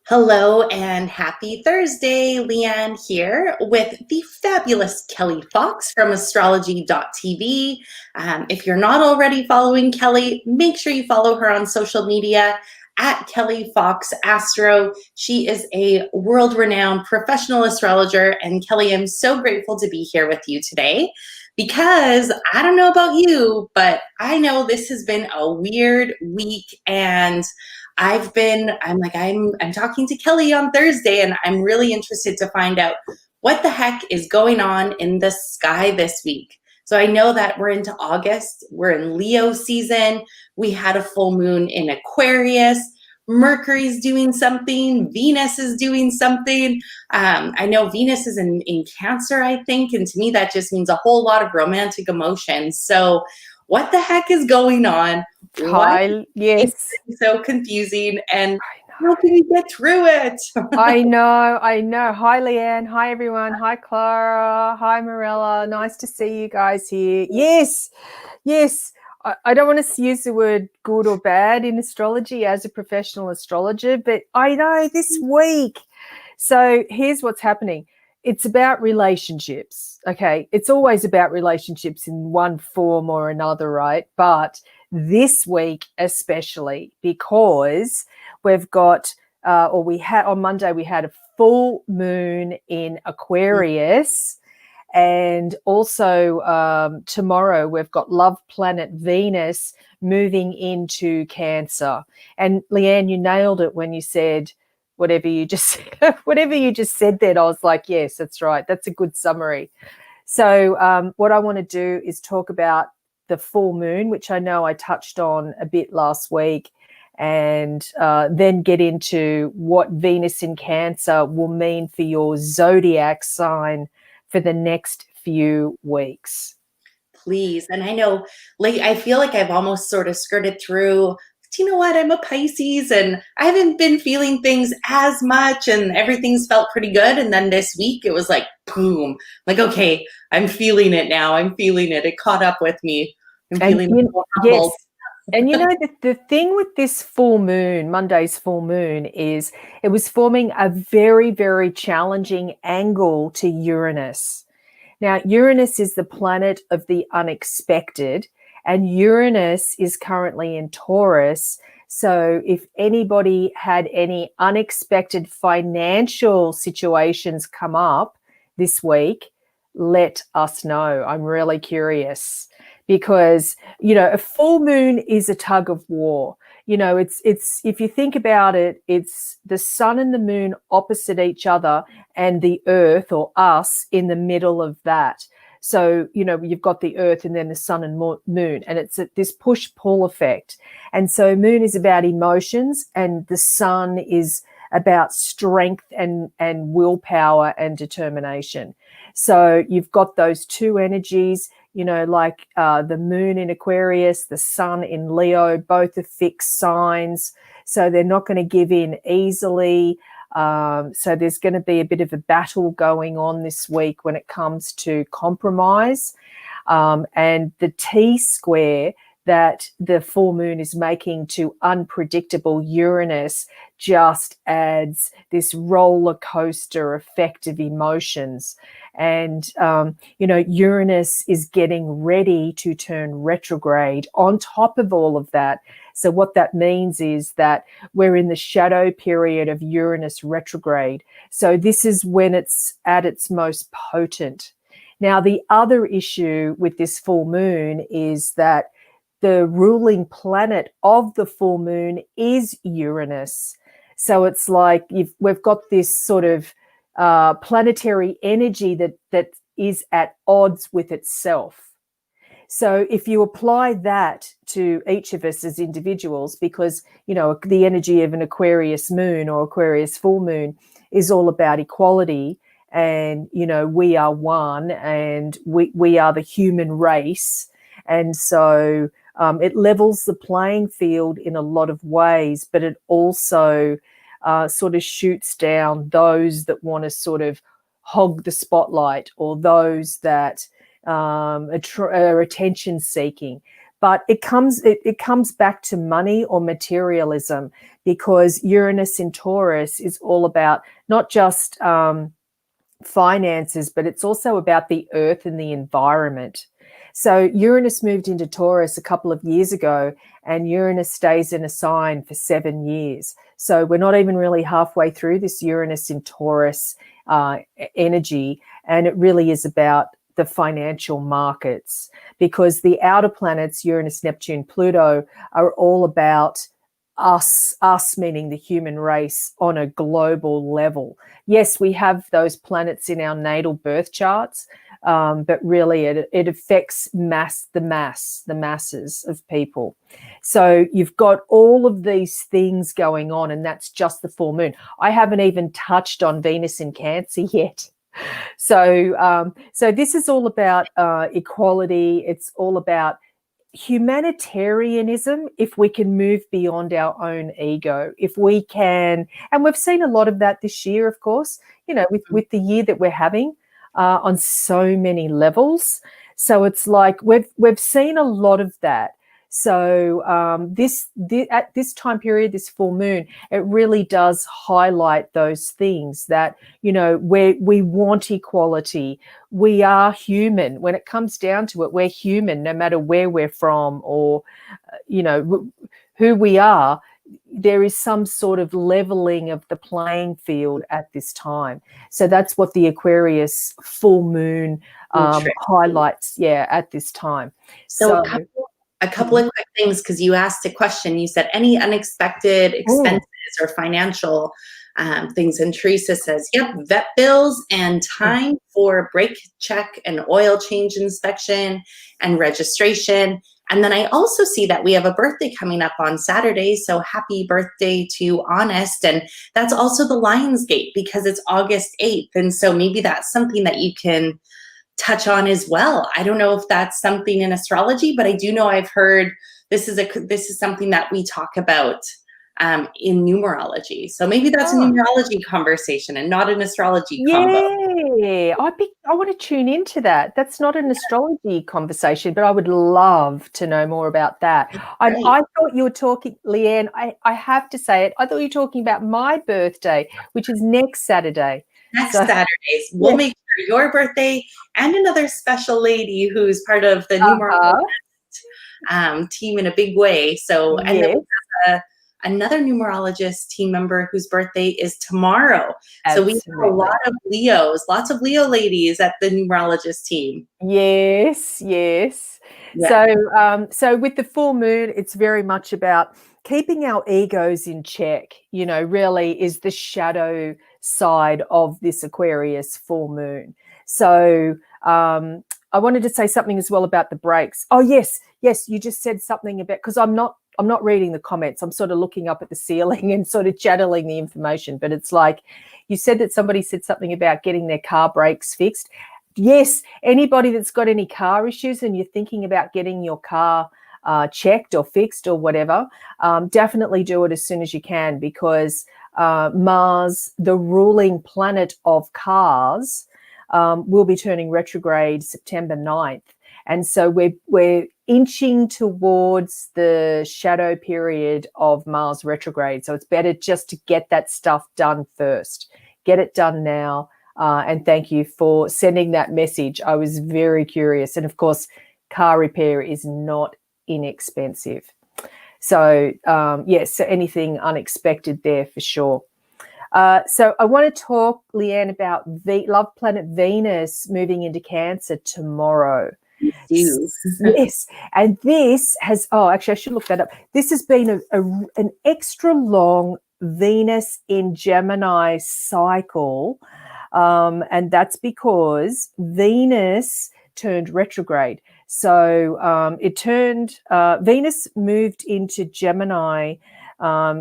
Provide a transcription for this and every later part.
Hello and happy Thursday. Leanne here with the fabulous Kelly Fox from astrology.tv. If you're not already following Kelly, make sure you follow her on social media at Kelly Fox Astro. She is a world-renowned professional astrologer, and Kelly, I'm so grateful to be here with you today because I don't know about you, but I know this has been a weird week, and I'm talking to Kelly on Thursday, and I'm really interested to find out what the heck is going on in the sky this week. So I know that we're into August, we're in Leo season, we had a full moon in Aquarius, Mercury's doing something, Venus is doing something. I know Venus is in Cancer, I think, and to me that just means a whole lot of romantic emotions. So what the heck is going on? What Hi, yes. is so confusing, and how can you get through it? I know. Hi, Leanne. Hi, everyone. Hi, Clara. Hi, Morella. Nice to see you guys here. Yes. I don't want to use the word good or bad in astrology as a professional astrologer, but I know this week. So here's what's happening. It's about relationships. Okay. It's always about relationships in one form or another, right? But this week, especially because we've got, we had on Monday, we had a full moon in Aquarius. And also tomorrow, we've got love planet Venus moving into Cancer. And Leanne, you nailed it when you said, whatever you just said then. I was like, yes, that's right. That's a good summary. So what I want to do is talk about the full moon, which I know I touched on a bit last week, and then get into what Venus in Cancer will mean for your zodiac sign for the next few weeks. Please. And I know, like, I feel like I've almost sort of skirted through. Do you know what? I'm a Pisces, and I haven't been feeling things as much, and everything's felt pretty good. And then this week it was like, boom, like, okay, I'm feeling it now. I'm feeling it. It caught up with me. I'm feeling yes. humbled. And you know, the thing with this full moon, Monday's full moon, is it was forming a very, very challenging angle to Uranus. Now, Uranus is the planet of the unexpected, and Uranus is currently in Taurus. So if anybody had any unexpected financial situations come up this week, let us know. I'm really curious because, a full moon is a tug of war. It's if you think about it, it's the sun and the moon opposite each other and the earth or us in the middle of that. So, you've got the earth and then the sun and moon, and it's this push-pull effect. And so moon is about emotions and the sun is about strength and willpower and determination. So you've got those two energies, like the moon in Aquarius, the sun in Leo, both are fixed signs. So they're not going to give in easily. So there's going to be a bit of a battle going on this week when it comes to compromise. And the T-square that the full moon is making to unpredictable Uranus just adds this roller coaster effect of emotions. And, Uranus is getting ready to turn retrograde on top of all of that. So what that means is that we're in the shadow period of Uranus retrograde. So this is when it's at its most potent. Now, the other issue with this full moon is that the ruling planet of the full moon is Uranus. So it's like we've got this sort of planetary energy that is at odds with itself. So if you apply that to each of us as individuals, because, the energy of an Aquarius moon or Aquarius full moon is all about equality, and, we are one, and we are the human race. And so it levels the playing field in a lot of ways, but it also sort of shoots down those that want to sort of hog the spotlight, or those that are attention seeking. but it comes back to money or materialism, because Uranus in Taurus is all about not just finances, but it's also about the earth and the environment. So Uranus moved into Taurus a couple of years ago, and Uranus stays in a sign for 7 years. So we're not even really halfway through this Uranus in Taurus energy, and it really is about the financial markets, because the outer planets, Uranus, Neptune, Pluto, are all about us meaning the human race on a global level. Yes, we have those planets in our natal birth charts, but really it affects the masses of people. So you've got all of these things going on, and that's just the full moon. I haven't even touched on Venus in Cancer yet. So this is all about equality. It's all about humanitarianism, if we can move beyond our own ego, if we can. And we've seen a lot of that this year, of course, with the year that we're having on so many levels. So it's like we've seen a lot of that. So at this time period, this full moon, it really does highlight those things that, where we want equality. We are human. When it comes down to it, we're human, no matter where we're from or, who we are. There is some sort of leveling of the playing field at this time. So that's what the Aquarius full moon highlights, at this time. So a couple of quick things, because you asked a question. You said any unexpected expenses or financial things. And Teresa says, yep, vet bills and time for brake check and oil change inspection and registration. And then I also see that we have a birthday coming up on Saturday. So happy birthday to Honest. And that's also the Lionsgate, because it's August 8th. And so maybe that's something that you can touch on as well. I don't know if that's something in astrology, but I do know I've heard this is something that we talk about in numerology. So maybe that's a numerology conversation and not an astrology combo. Yeah, I want to tune into that. That's not an astrology conversation, but I would love to know more about that. I thought you were talking, Leanne, I have to say it, I thought you were talking about my birthday, which is next Saturday. Saturdays. We'll make sure your birthday and another special lady who's part of the numerologist team in a big way. So, and then we have another numerologist team member whose birthday is tomorrow. Absolutely. So we have a lot of Leos, lots of Leo ladies at the numerologist team. Yes. Yeah. So with the full moon, it's very much about keeping our egos in check, really is the shadow side of this Aquarius full moon. So I wanted to say something as well about the breaks. Oh, yes, you just said something about, because I'm not reading the comments. I'm sort of looking up at the ceiling and sort of channeling the information. But it's like you said that somebody said something about getting their car brakes fixed. Yes, anybody that's got any car issues and you're thinking about getting your car checked or fixed or whatever, definitely do it as soon as you can, because Mars, the ruling planet of cars, will be turning retrograde September 9th. And so we're inching towards the shadow period of Mars retrograde. So it's better just to get that stuff done first. Get it done now. And thank you for sending that message. I was very curious. And of course, car repair is not inexpensive. So, so anything unexpected there for sure. So I want to talk, Leanne, about love planet Venus moving into Cancer tomorrow. Yes. And this has, actually, I should look that up. This has been an extra long Venus in Gemini cycle. And that's because Venus turned retrograde. So Venus moved into Gemini.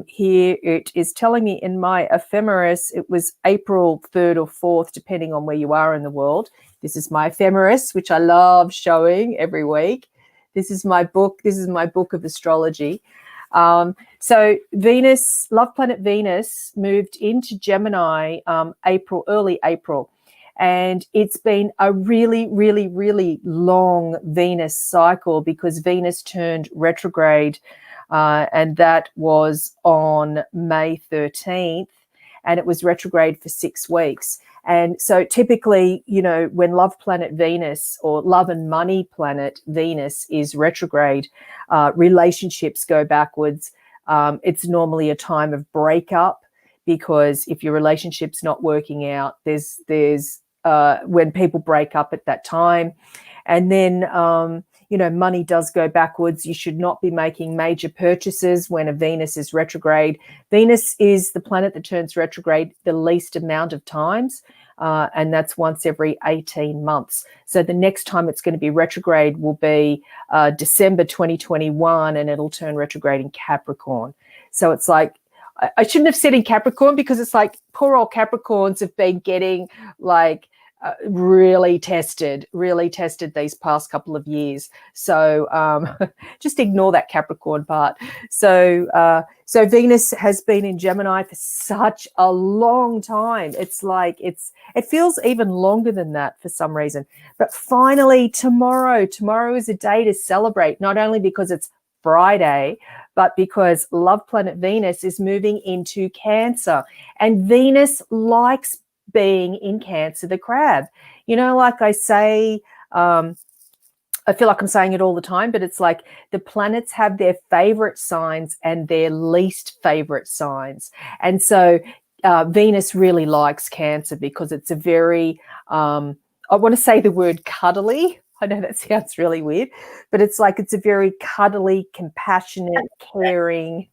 Here it is telling me in my ephemeris, it was April 3rd or 4th, depending on where you are in the world. This is my ephemeris, which I love showing every week. This is my book. This is my book of astrology. So Venus, love planet Venus, moved into Gemini early April. And it's been a really, really, really long Venus cycle because Venus turned retrograde, and that was on May 13th, and it was retrograde for 6 weeks. And so typically, you know, when love planet Venus or love and money planet Venus is retrograde, relationships go backwards. It's normally a time of breakup, because if your relationship's not working out, there's when people break up at that time. And then, you know, money does go backwards. You should not be making major purchases when a Venus is retrograde. Venus is the planet that turns retrograde the least amount of times, and that's once every 18 months. So the next time it's going to be retrograde will be December 2021, and it'll turn retrograde in Capricorn. So it's like, I shouldn't have said in Capricorn, because it's like poor old Capricorns have been getting like really tested these past couple of years. So just ignore that Capricorn part. So Venus has been in Gemini for such a long time. It's like it feels even longer than that for some reason. But finally, tomorrow is a day to celebrate, not only because it's Friday, but because love planet Venus is moving into Cancer, and Venus likes being in Cancer, the crab. You know, like I say, I feel like I'm saying it all the time, but it's like the planets have their favorite signs and their least favorite signs. And so Venus really likes Cancer because it's a very, I want to say the word cuddly. I know that sounds really weird, but it's like it's a very cuddly, compassionate, caring.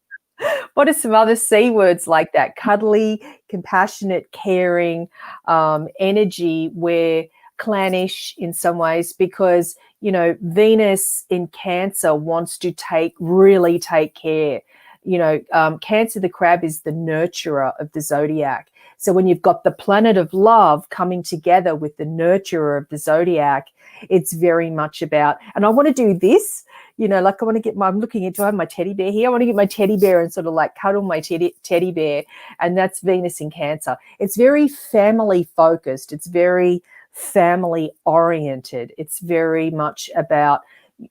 What are some other C words like that? Cuddly, compassionate, caring energy. We're clannish in some ways because, you know, Venus in Cancer wants to really take care. You know, Cancer, the crab, is the nurturer of the zodiac. So when you've got the planet of love coming together with the nurturer of the zodiac, it's very much about, and I want to do this, you know, like I want to get I'm looking into, I have my teddy bear here. I want to get my teddy bear and sort of like cuddle my teddy bear. And that's Venus in Cancer. It's very family focused. It's very family oriented. It's very much about,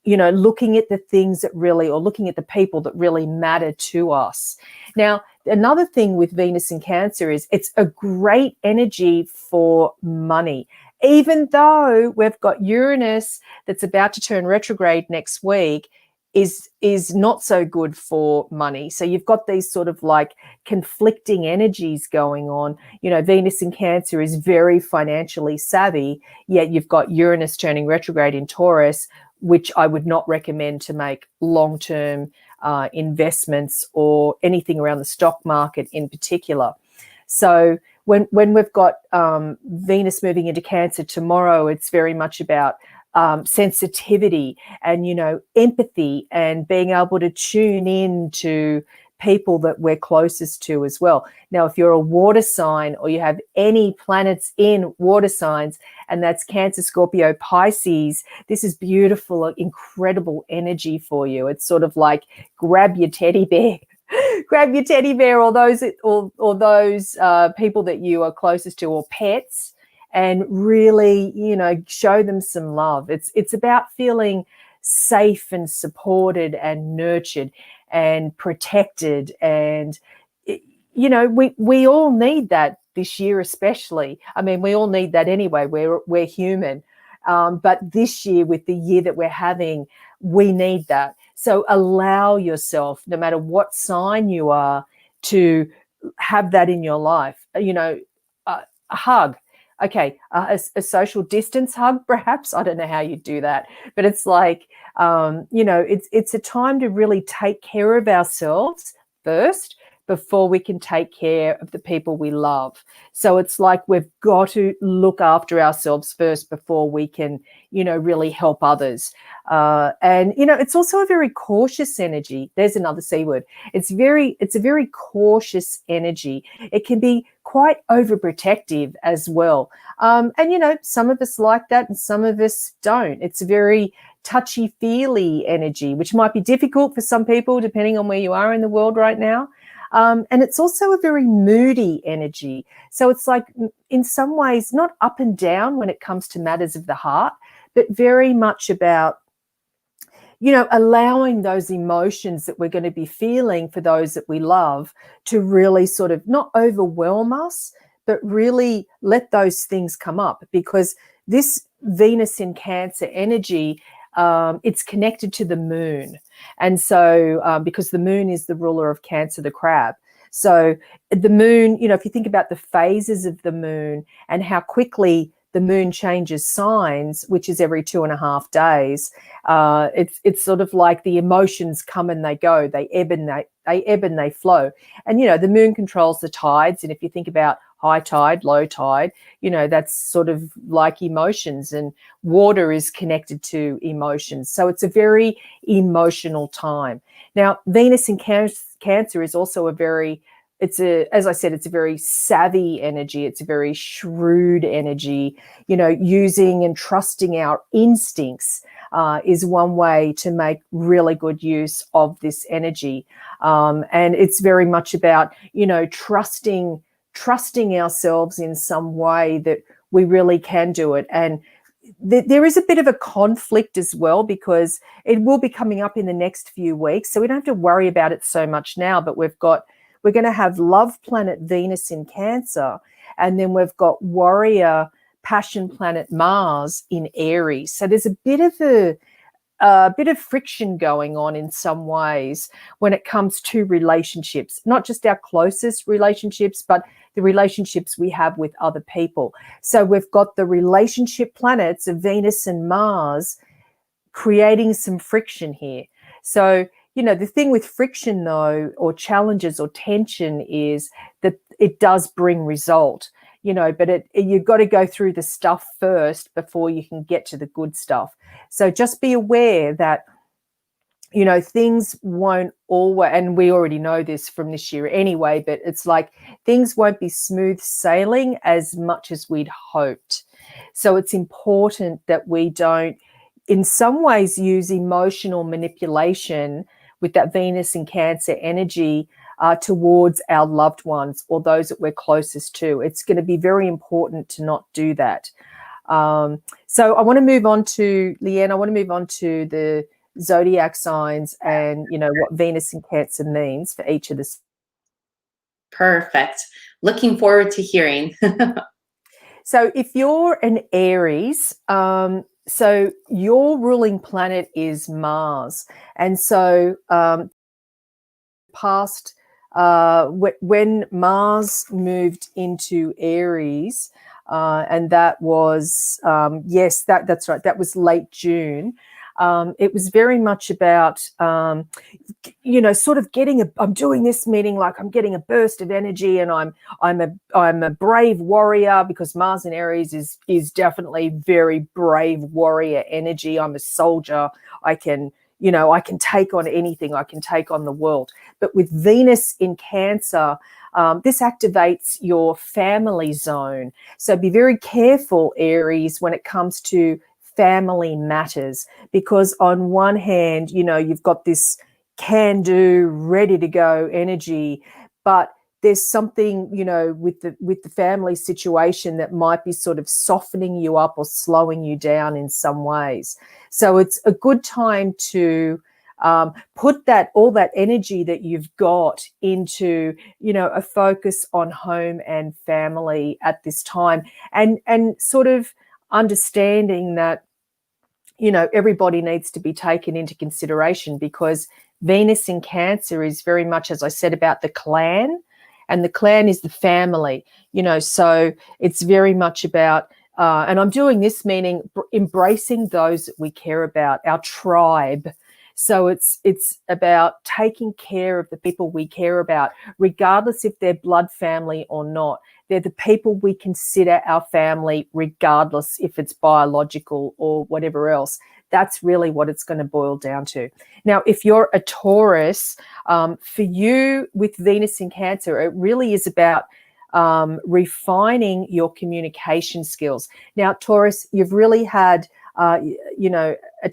you know, looking at the things that really, or looking at the people that really matter to us. Now, another thing with Venus in Cancer is it's a great energy for money. Even though we've got Uranus that's about to turn retrograde next week, is not so good for money. So you've got these sort of like conflicting energies going on. You know, Venus in Cancer is very financially savvy, yet you've got Uranus turning retrograde in Taurus, which I would not recommend to make long-term investments or anything around the stock market in particular. So when we've got Venus moving into Cancer tomorrow, it's very much about sensitivity and, you know, empathy and being able to tune in to people that we're closest to as well. Now, if you're a water sign or you have any planets in water signs, and that's Cancer, Scorpio, Pisces, this is beautiful, incredible energy for you. It's sort of like grab your teddy bear. Grab your teddy bear, or those people that you are closest to, or pets, and really, you know, show them some love. It's about feeling safe and supported and nurtured and protected, and you know, we all need that this year, especially. I mean, we all need that anyway. We're human, but this year, with the year that we're having, we need that. So allow yourself, no matter what sign you are, to have that in your life. You know, a hug. Okay, a social distance hug, perhaps. I don't know how you do that, but it's like, you know, it's a time to really take care of ourselves first before we can take care of the people we love. So it's like we've got to look after ourselves first before we can, you know, really help others. And, you know, it's also a very cautious energy. There's another C word. It's a very cautious energy. It can be quite overprotective as well. And, you know, some of us like that and some of us don't. It's a very touchy-feely energy, which might be difficult for some people depending on where you are in the world right now. And it's also a very moody energy. So it's like, in some ways, not up and down when it comes to matters of the heart, but very much about, allowing those emotions that we're going to be feeling for those that we love to really sort of not overwhelm us, but really let those things come up, because this Venus in Cancer energy, it's connected to the moon. And so because the moon is the ruler of Cancer, the crab. So the moon, if you think about the phases of the moon and how quickly the moon changes signs, which is every 2.5 days, it's sort of like the emotions come and they go, they ebb and they flow. And, the moon controls the tides. And if you think about high tide, low tide, that's sort of like emotions, and water is connected to emotions. So it's a very emotional time. Now, Venus in Cancer is also as I said, it's a very savvy energy. It's a very shrewd energy. Using and trusting our instincts is one way to make really good use of this energy. And it's very much about, trusting ourselves in some way that we really can do it. And there is a bit of a conflict as well, because it will be coming up in the next few weeks. So we don't have to worry about it so much now, but we're going to have love planet Venus in Cancer, and then we've got warrior passion planet Mars in Aries. So there's a bit of friction going on in some ways when it comes to relationships, not just our closest relationships, but the relationships we have with other people. So we've got the relationship planets of Venus and Mars creating some friction here. So, the thing with friction, though, or challenges or tension, is that it does bring result, but you've got to go through the stuff first before you can get to the good stuff. So just be aware that, things won't always, and we already know this from this year anyway, but it's like things won't be smooth sailing as much as we'd hoped. So it's important that we don't, in some ways, use emotional manipulation with that Venus in Cancer energy towards our loved ones or those that we're closest to. It's going to be very important to not do that. So I want to move on to, Leanne, I want to move on to the zodiac signs and, what Venus in Cancer means for each of the. Perfect. Looking forward to hearing. So if you're an Aries, so your ruling planet is Mars. And so when Mars moved into Aries, and that was, yes, that's right, that was late June. It was very much about, sort of I'm doing this meeting like I'm getting a burst of energy, and I'm a brave warrior, because Mars in Aries is definitely very brave warrior energy. I'm a soldier. I can take on anything. I can take on the world. But with Venus in Cancer, this activates your family zone. So be very careful, Aries, when it comes to family matters, because on one hand, you've got this can-do, ready-to-go energy, but there's something, with the family situation that might be sort of softening you up or slowing you down in some ways. So it's a good time to put all that energy that you've got into, a focus on home and family at this time, and sort of understanding that, everybody needs to be taken into consideration, because Venus in Cancer is very much, as I said, about the clan, and the clan is the family, so it's very much about, and I'm doing this meaning embracing those that we care about, our tribe. So it's about taking care of the people we care about, regardless if they're blood family or not. They're the people we consider our family, regardless if it's biological or whatever else. That's really what it's going to boil down to. Now, if you're a Taurus, for you with Venus in Cancer, it really is about refining your communication skills. Now, Taurus, you've really had a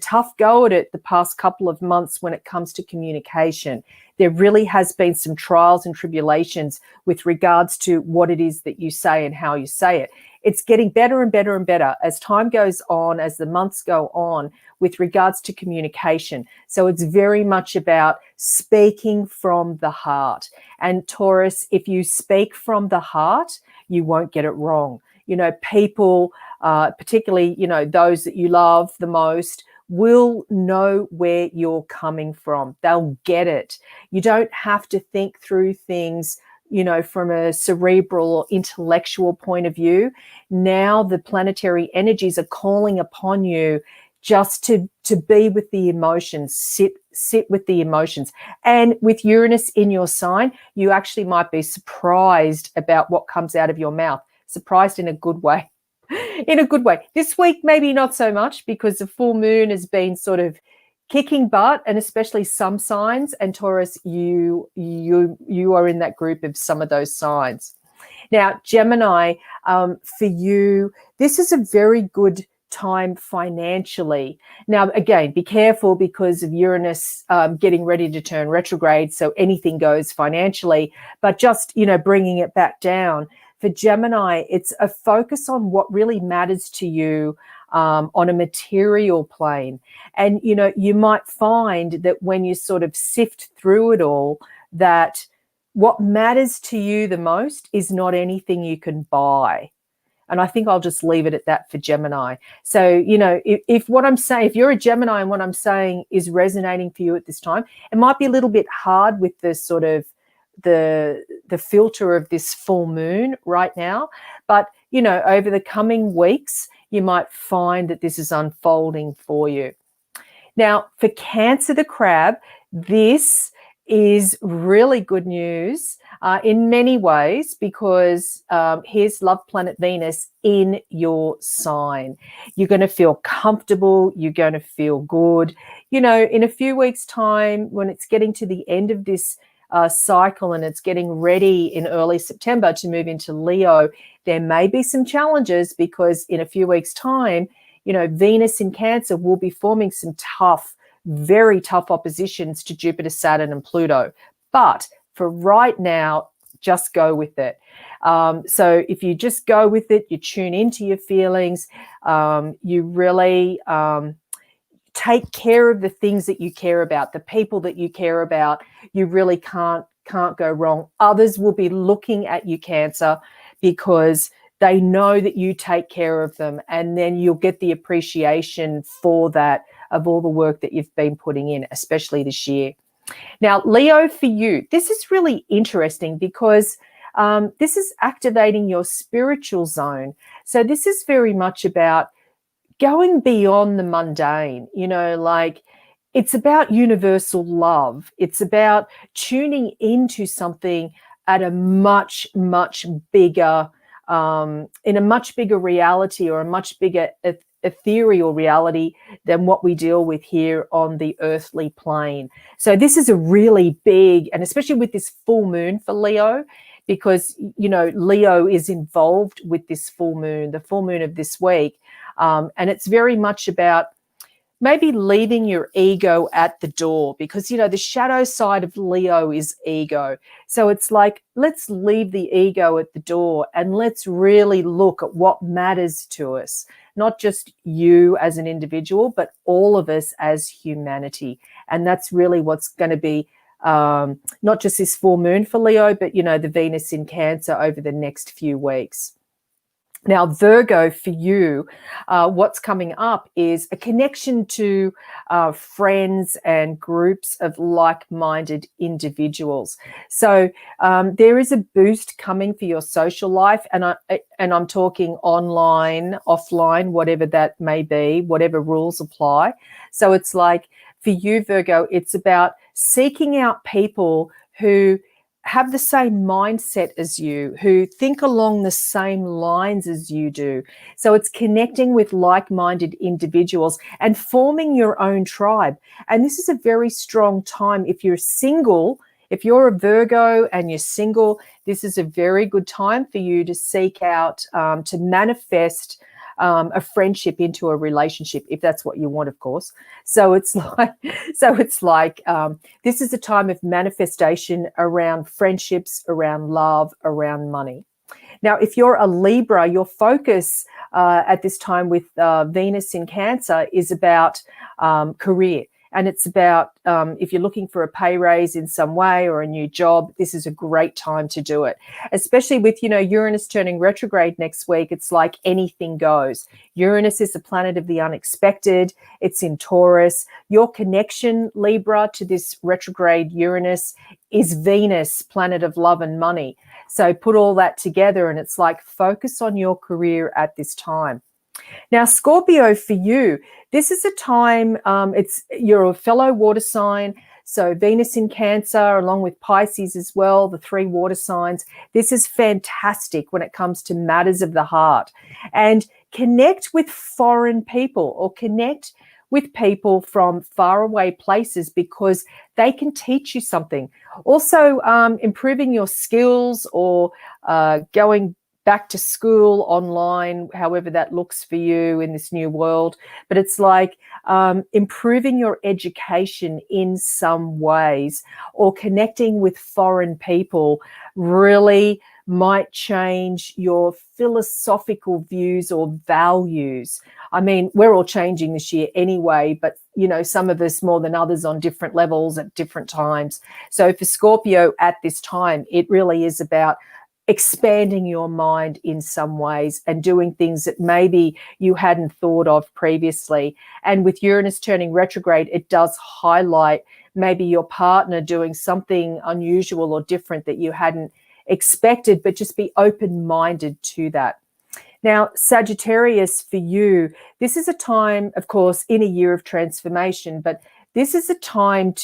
tough go at it the past couple of months when it comes to communication. there really has been some trials and tribulations with regards to what it is that you say and how you say it. It's getting better and better and better as time goes on, as the months go on, with regards to communication. So it's very much about speaking from the heart. And Taurus, if you speak from the heart, you won't get it wrong. You know, people, particularly, you know, those that you love the most, will know where you're coming from. They'll get it. You don't have to think through things, you know, from a cerebral or intellectual point of view. Now the planetary energies are calling upon you just to be with the emotions, sit with the emotions. And with Uranus in your sign, you actually might be surprised about what comes out of your mouth. Surprised in a good way. In a good way. This week, maybe not so much, because the full moon has been sort of kicking butt, and especially some signs. And Taurus, you are in that group of some of those signs. Now, Gemini, for you, this is a very good time financially. Now, again, be careful because of Uranus getting ready to turn retrograde, so anything goes financially. But just, you know, bringing it back down. For Gemini, it's a focus on what really matters to you on a material plane. And, you know, you might find that when you sort of sift through it all, that what matters to you the most is not anything you can buy. And I think I'll just leave it at that for Gemini. So, you know, if what I'm saying, if you're a Gemini and what I'm saying is resonating for you at this time, it might be a little bit hard with the sort of the filter of this full moon right now. But, you know, over the coming weeks, you might find that this is unfolding for you. Now, for Cancer the Crab, this is really good news in many ways, because here's love planet Venus in your sign. You're going to feel comfortable. You're going to feel good. You know, in a few weeks' time, when it's getting to the end of this cycle and it's getting ready in early September to move into Leo, there may be some challenges, because in a few weeks' time, you know, Venus in Cancer will be forming some tough, very tough oppositions to Jupiter, Saturn, and Pluto. But for right now, just go with it. So if you just go with it, you tune into your feelings, you really take care of the things that you care about, the people that you care about. You really can't go wrong. Others will be looking at you, Cancer, because they know that you take care of them, and then you'll get the appreciation for that, of all the work that you've been putting in, especially this year. Now, Leo, for you, this is really interesting, because this is activating your spiritual zone. So this is very much about going beyond the mundane, you know, like it's about universal love. It's about tuning into something at a much, much bigger, in a much bigger reality, or a much bigger ethereal reality than what we deal with here on the earthly plane. So this is a really big, and especially with this full moon for Leo, because, you know, Leo is involved with this full moon, the full moon of this week. And it's very much about maybe leaving your ego at the door, because, you know, the shadow side of Leo is ego. So it's like, let's leave the ego at the door and let's really look at what matters to us, not just you as an individual, but all of us as humanity. And that's really what's going to be not just this full moon for Leo, but, you know, the Venus in Cancer over the next few weeks. Now, Virgo, for you, what's coming up is a connection to friends and groups of like-minded individuals. So there is a boost coming for your social life, and I'm talking online, offline, whatever that may be, whatever rules apply. So it's like, for you, Virgo, it's about seeking out people who have the same mindset as you, who think along the same lines as you do. So it's connecting with like-minded individuals and forming your own tribe. And this is a very strong time. If you're single, if you're a Virgo and you're single, this is a very good time for you to seek out, to manifest a friendship into a relationship, if that's what you want, of course. So it's like this is a time of manifestation around friendships, around love, around money. Now, if you're a Libra, your focus at this time with Venus in Cancer is about career. And it's about if you're looking for a pay raise in some way or a new job, this is a great time to do it. Especially with, Uranus turning retrograde next week, it's like anything goes. Uranus is the planet of the unexpected. It's in Taurus. Your connection, Libra, to this retrograde Uranus is Venus, planet of love and money. So put all that together and it's like focus on your career at this time. Now, Scorpio, for you, this is a time, you're a fellow water sign, so Venus in Cancer, along with Pisces as well, the 3 water signs. This is fantastic when it comes to matters of the heart. And connect with foreign people or connect with people from faraway places because they can teach you something. Also, improving your skills or going back to school online, however that looks for you in this new world. But it's like improving your education in some ways or connecting with foreign people really might change your philosophical views or values. I mean, we're all changing this year anyway, but, some of us more than others on different levels at different times. So for Scorpio at this time, it really is about expanding your mind in some ways and doing things that maybe you hadn't thought of previously. And with Uranus turning retrograde, it does highlight maybe your partner doing something unusual or different that you hadn't expected, but just be open-minded to that. Now, Sagittarius, for you, this is a time, of course, in a year of transformation, but this is a time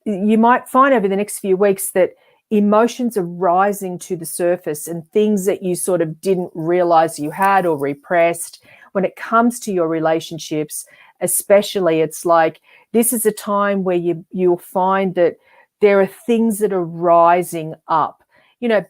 you might find over the next few weeks that emotions are rising to the surface and things that you sort of didn't realize you had or repressed. When it comes to your relationships, especially, it's like this is a time where you'll find that there are things that are rising up,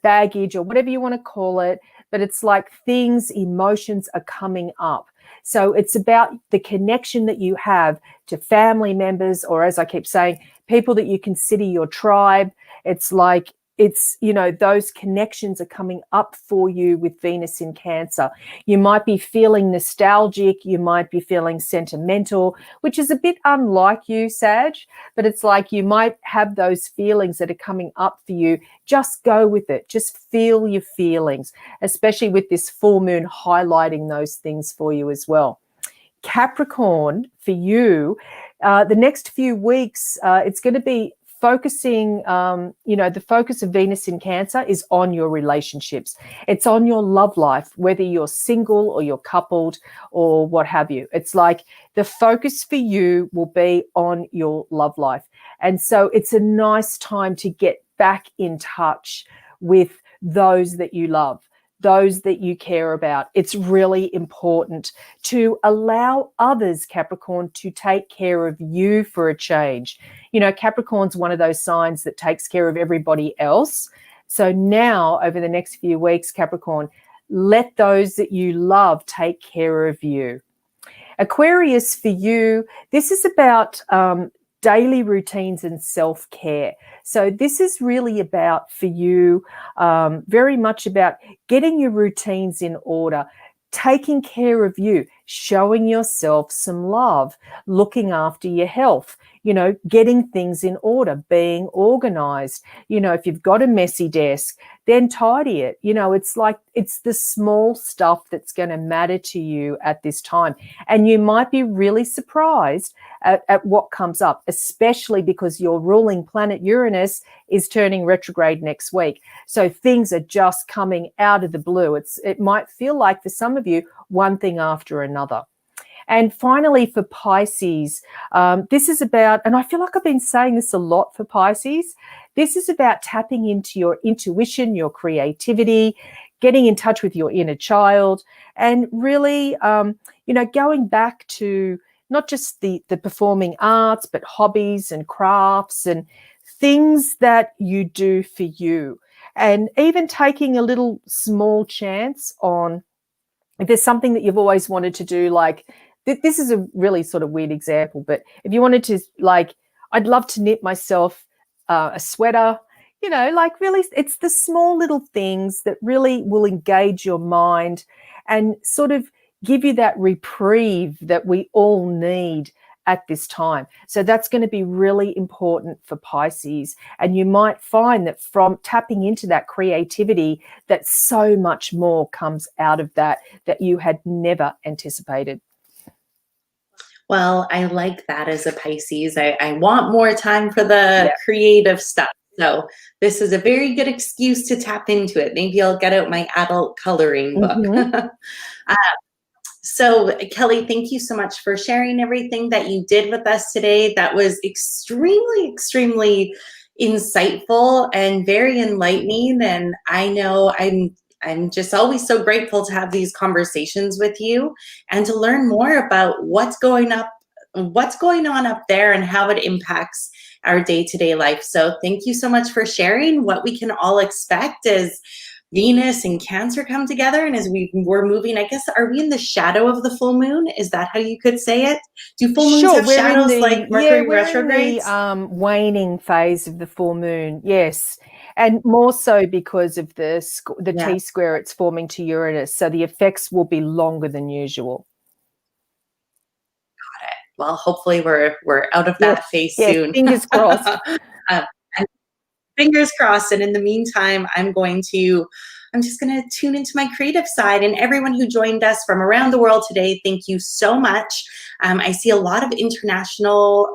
baggage or whatever you want to call it, but it's like emotions are coming up. So it's about the connection that you have to family members, or as I keep saying, people that you consider your tribe. It's like those connections are coming up for you with Venus in Cancer. You might be feeling nostalgic. You might be feeling sentimental, which is a bit unlike you, Sag, but it's like you might have those feelings that are coming up for you. Just go with it. Just feel your feelings, especially with this full moon highlighting those things for you as well. Capricorn, for you, the next few weeks, it's going to be focusing, the focus of Venus in Cancer is on your relationships. It's on your love life, whether you're single or you're coupled or what have you. It's like the focus for you will be on your love life. And so it's a nice time to get back in touch with those that you love, those that you care about. It's really important to allow others, Capricorn, to take care of you for a change. Capricorn's one of those signs that takes care of everybody else. So now, over the next few weeks, Capricorn, let those that you love take care of you. Aquarius, for you, this is about daily routines and self-care. So this is really about, for you, very much about getting your routines in order, taking care of you, showing yourself some love, looking after your health, getting things in order, being organized. If you've got a messy desk, then tidy it. It's like it's the small stuff that's going to matter to you at this time. And you might be really surprised at what comes up, especially because your ruling planet Uranus is turning retrograde next week. So things are just coming out of the blue. It might feel like for some of you, one thing after another. And finally, for Pisces, this is about, and I feel like I've been saying this a lot for Pisces, this is about tapping into your intuition, your creativity, getting in touch with your inner child, and really, going back to not just the performing arts, but hobbies and crafts and things that you do for you. And even taking a little small chance on if there's something that you've always wanted to do, like this is a really sort of weird example, but if you wanted to, like, I'd love to knit myself a sweater, you know, like really, it's the small little things that really will engage your mind and sort of give you that reprieve that we all need at this time. So that's going to be really important for Pisces. And you might find that from tapping into that creativity, that so much more comes out of that you had never anticipated. Well, I like that as a Pisces. I want more time for the creative stuff. So this is a very good excuse to tap into it. Maybe I'll get out my adult coloring book. So Kelly, thank you so much for sharing everything that you did with us today. That was extremely, extremely insightful and very enlightening. And I know I'm just always so grateful to have these conversations with you and to learn more about what's going on up there and how it impacts our day-to-day life. So thank you so much for sharing what we can all expect as Venus and Cancer come together. And as we're moving, I guess, are we in the shadow of the full moon? Is that how you could say it? Do full moons have shadows like Mercury retrogrades? We're in the waning phase of the full moon, yes. And more so because of the T-square it's forming to Uranus. So the effects will be longer than usual. Got it. Well, hopefully we're out of that phase soon. Fingers crossed. Fingers crossed. And in the meantime, I'm just going to tune into my creative side. And everyone who joined us from around the world today, thank you so much. I see a lot of international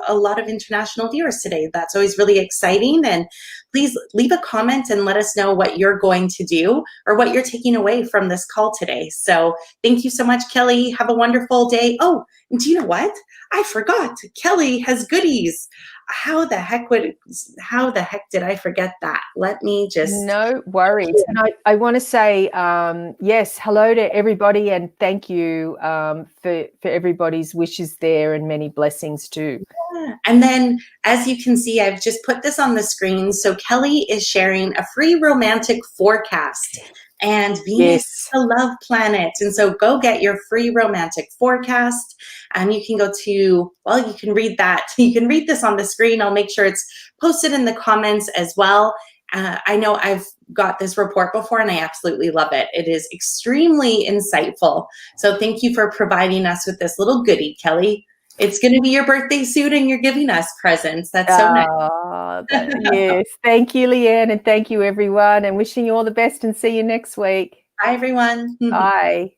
viewers today. That's always really exciting. And please leave a comment and let us know what you're going to do or what you're taking away from this call today. So thank you so much, Kelly. Have a wonderful day. Oh, do you know what? I forgot. Kelly has goodies. How the heck did I forget that? Let me just... No worries. And I want to say, yes, hello to everybody and thank you for everybody's wishes there and many blessings too. Yeah. And then, as you can see, I've just put this on the screen. So Kelly is sharing a free romantic forecast. And Venus is a love planet. And so go get your free romantic forecast. And you can go to, you can read that. You can read this on the screen. I'll make sure it's posted in the comments as well. I know I've got this report before and I absolutely love it. It is extremely insightful. So thank you for providing us with this little goodie, Kelly. It's going to be your birthday soon and you're giving us presents. That's so nice. Yes. Thank you, Leanne. And thank you, everyone. And wishing you all the best and see you next week. Bye, everyone. Bye.